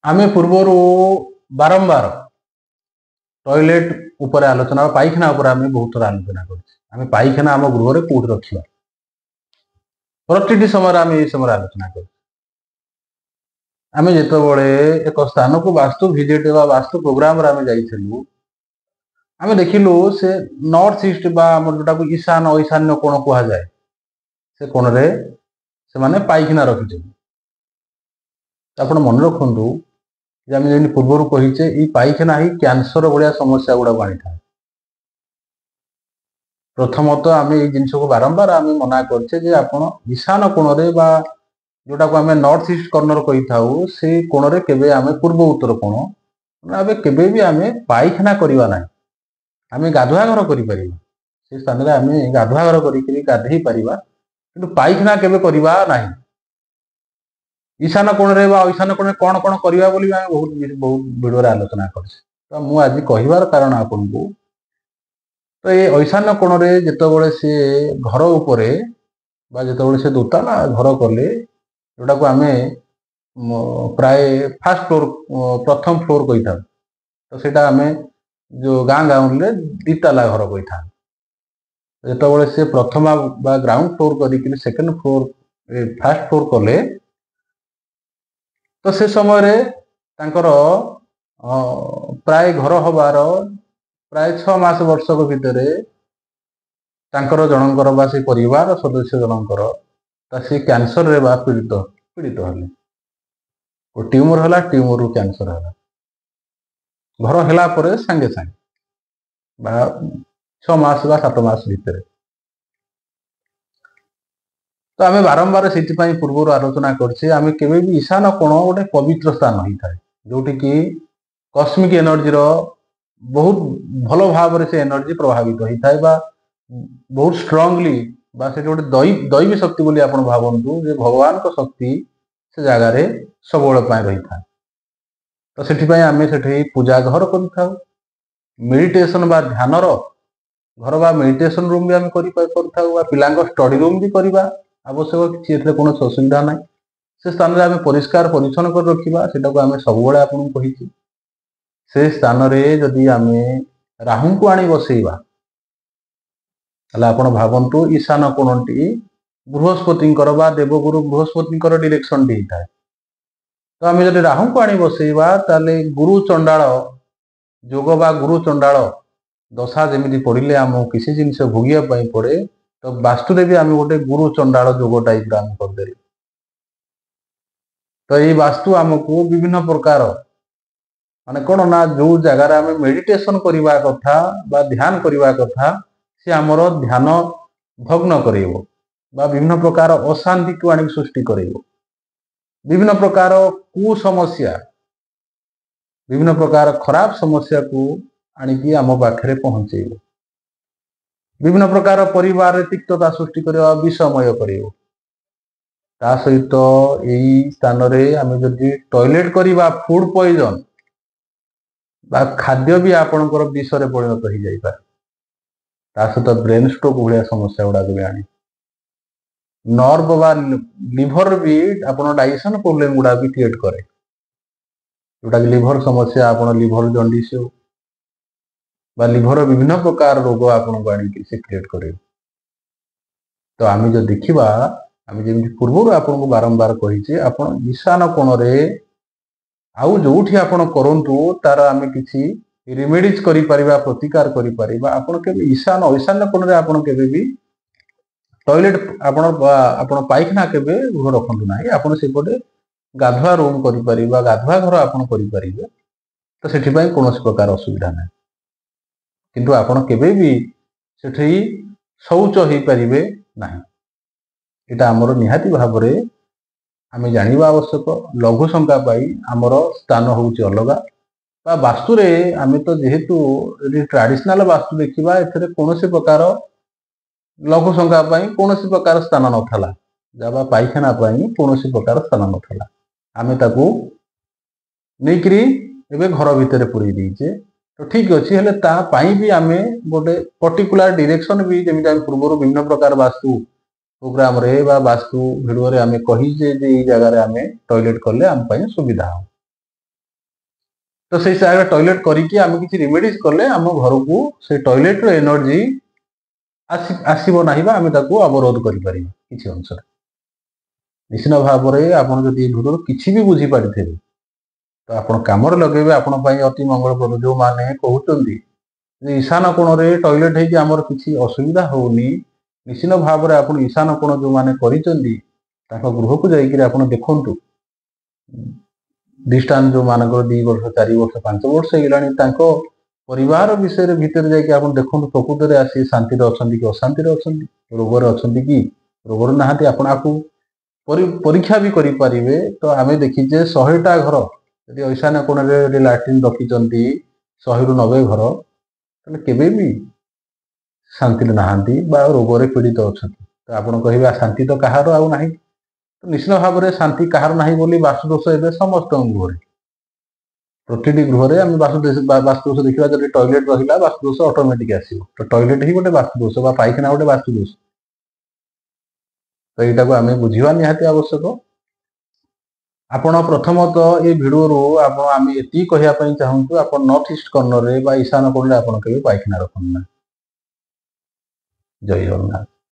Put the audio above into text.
आमे पूर्वरु बारंबार टॉयलेट ऊपर आलोचना पाइखाना ऊपर आमे बहुत थोड़ा आलोचना करछि। आमे पाइखाना आम गृह रे कोठी रखिबा प्रतिटी समय आमे ए समय आलोचना करछि। आमे जेतबेले एक स्थान को वास्तु विजिट बा वास्तु प्रोग्राम रे आमे जाइथिलु आमे देखिलु से नॉर्थ ईस्ट बा हमर जोटा को ईशान ईशान्य कोण कुहा जाय से कोण रे से माने पाइखाना रखिछन। आपण मन रखंदु जे आमे जेनि पूर्वरु कहिचे ई पाइखाना ही कैंसर भलिया समस्या गुडा बाणी था। प्रथमतः आमे ए जिंस को बारंबार आमे मना करछे जे आपण ईशान कोण रे बा जोटा को आमे नॉर्थ ईस्ट कॉर्नर कहि थाउ से कोण रे केबे आमे पूर्व उत्तर कोण आबे केबे भी आमे पाइखाना करिवा नाही। आमे गाधुआ घर करि परिबा से स्थान रे आमे गाधुआ घर करि कि गाधेई परिबा किंतु पाइखाना केबे करिवा नाही। ईशान कोण रे बा ईशान कोण कोन कोन करिवा बोली आमे बहुत वीडियो रे आलोचना करछे। तो मु आज कहिवार कारण आपन को तो ये ईशान कोण रे जेतबेले से घर उपरे बा जेतबेले से दोताला घर कले जोटा को आमे प्राय फर्स्ट फ्लोर प्रथम फ्लोर कहि था। तो सेटा आमे जो गाँ गाँव रे दिताला घर कहि था। जेतबेले से प्रथम बा ग्राउंड फ्लोर करी सेकंड फ्लोर फर्स्ट फ्लोर कले तो से समय रे तांकर प्राय घर हबार प्राय 6 मास वर्षक भितरे तांकर जनकर बा से परिवार सदस्य जनकर ता से कैंसर रे बा पीड़ित हले ओ ट्यूमर हला ट्यूमर कैंसर हला घर हला परे संगे संगे बा 6 मास बा 7 मास भितरे। तो आमे बारंबार सेति पई पूर्व आलोचना करछे आमे केबे भी ईशान कोण गोटे पवित्र स्थान होई थाए जोटी की कॉस्मिक एनर्जी रो बहुत भलो भाव रे से एनर्जी प्रभावित होई थाए बा बहुत स्ट्रांगली बा से गोटे दैवी शक्ति बोली आपण भावंतु जे भगवान को शक्ति से जगह रे सबोळ पय रही था। तो सेठी पय आमे सेठी पूजा घर करि थाउ मेडिटेशन बा ध्यान रो घर बा मेडिटेशन रूम भी आमे करि थाउ बा पिलांग स्टडी रूम भी करिबा आवश्यक किछि एथरे कोनो असुविधा नै। से स्थान रे आमे परिष्कार परिच्छन्न कर रखिबा सेटा को आमे सबोळे आपन कहिछि। से स्थान रे जदि आमे राहु को आनी बसैबा हला आपण भावंतु ईशान कोणटी बृहस्पति बा देवगुरु बृहस्पति डायरेक्शन दी था। तो आमे जदि राहु को आनी बसैबा ताले गुरु चंडाल जोग बा गुरु चंडाल दशा जेमिति पड़िले आम किसी जिनस भोगिया पई पड़े तो वास्तु रे भी आमे गोटे गुरु चंडाल जोग टाइप रा आमे कर देले। तो ये वास्तु आमको विभिन्न प्रकार माने कोन ना जो जगह रे आमे मेडिटेशन करिवा कथा बा ध्यान करिवा कथा से हमर ध्यान भग्न करेबो बा विभिन्न प्रकार अशांति को आनी सृष्टि करेबो विभिन्न प्रकार कुसमस्या विभिन्न प्रकार खराब समस्या को आनिकी आम पाखे पहुंचेबो विभिन्न प्रकार परिवार रे तिक्तता सृष्टि करबा विषमय करेबो। ता सहित एई स्थान रे आमे जदि टॉयलेट करिबा फूड पॉइजन बा खाद्य भी आपनकर विष रे परिणत हो जाई पारे। ता सहित ब्रेन स्ट्रोक भलिया समस्या गुडा भी आनी नर्व बा लिवर भी आपण डाइजेशन प्रॉब्लम गुडा भी क्रिएट करे जोटा कि लिवर समस्या आपण लिवर जॉन्डिस हो बा लिवर विभिन्न प्रकार रोग आपण को आनी से क्रिएट करे। तो आमे जो देखिबा आमे जेमि पूर्व आपण को बारंबार कहिचे आपण ईशान कोण रे आउ जोठी आपण करंतु तार आमे किछि रिमेडीज करि परिबा प्रतिकार करि परिबा आपण के ईशान ईशान्य कोण रे आपण केबे भी टॉयलेट आपण पाइखाना केबे घर रखंतु नाही। आपण सेपटे गाधुआ रूम करि परिबा गाधुआ घर आपण करि परिबे तो सेठी पई कोनोस प्रकार असुविधा नाही किंतु आपण केबे भी सेठी शौच होई परिबे नाही। एटा हमर निहाती भाव रे आमे जानिबा आवश्यक लघु संख्या पाई हमर स्थान होउची अलगा बा वास्तु रे आमे तो जेहेतु ट्रेडिशनल वास्तु देखिबा एथरे कोनोस प्रकार लघु संख्या पाई कोनोस प्रकार स्थान नथला जाबा पाइखाना पाई कोनोस प्रकार स्थान नथला आमे ताकू नेकरी एबे घर भितरे पुरी दीचे। तो ठीक अछि हेले ता पाई भी आमे गोटे पर्टिकुलर डायरेक्शन भी जेमि आमे पूर्वरो विभिन्न प्रकार वास्तु प्रोग्राम रे बा वास्तु वीडियो रे आमे कहि जे ई जगह रे आमे टॉयलेट करले आम पई सुविधा हो। तो से जगह टॉयलेट करके आम किसी रिमेडीज कले आम घर को से टॉयलेट रो एनर्जी आसब ना आम अवरोध कर किसी अंश निश्चित भाव में आपड़ जब भिडियो किसी भी बुझीपारी थे तो आप कम लगे आपण अति मंगलप्रद जो मैंने कहते ईशान कोण में टॉयलेट होमर किसी असुविधा होनी निश्चित भाव में आप ईशान कोण जो मैंने गृह को जाकर देखु डिस्टांस जो मान 2 वर्ष 4 वर्ष 5 वर्ष हो परिवार विषय भितर जाकि देखो प्रकृत में आसी शांति अच्छा कि अशांति अच्छा रोगर अच्छा कि रोगर ना आपको परीक्षा भी करें तो आम देखीचे 100टा घर यदि ईशान कोण में लाट्रिन रखिंट 100 ରୁ 90 घर केबे भी शांति ना रोग पीड़ित अच्छा तो आप कहे शांति तो कहार आउ ना तो निश्चित भाव में शांति कहार ना बोली वास्तुदोष ए समस्त गृह प्रति गृह में वास्तुदोष देखा जब टॉयलेट रहा वास्तुदोष ऑटोमेटिक आसो तो टॉयलेट ही गोटे वास्तुदोष पायखाना गोटे वास्तुदोष तो यहाँ को आम बुझा निहाती आवश्यक आपण प्रथमतः ये भिडियो आम ये कहवाई चाहूँ आप नॉर्थ ईस्ट कर्णर ईशान कोण में आप पायखाना रखना जय जगन्नाथ।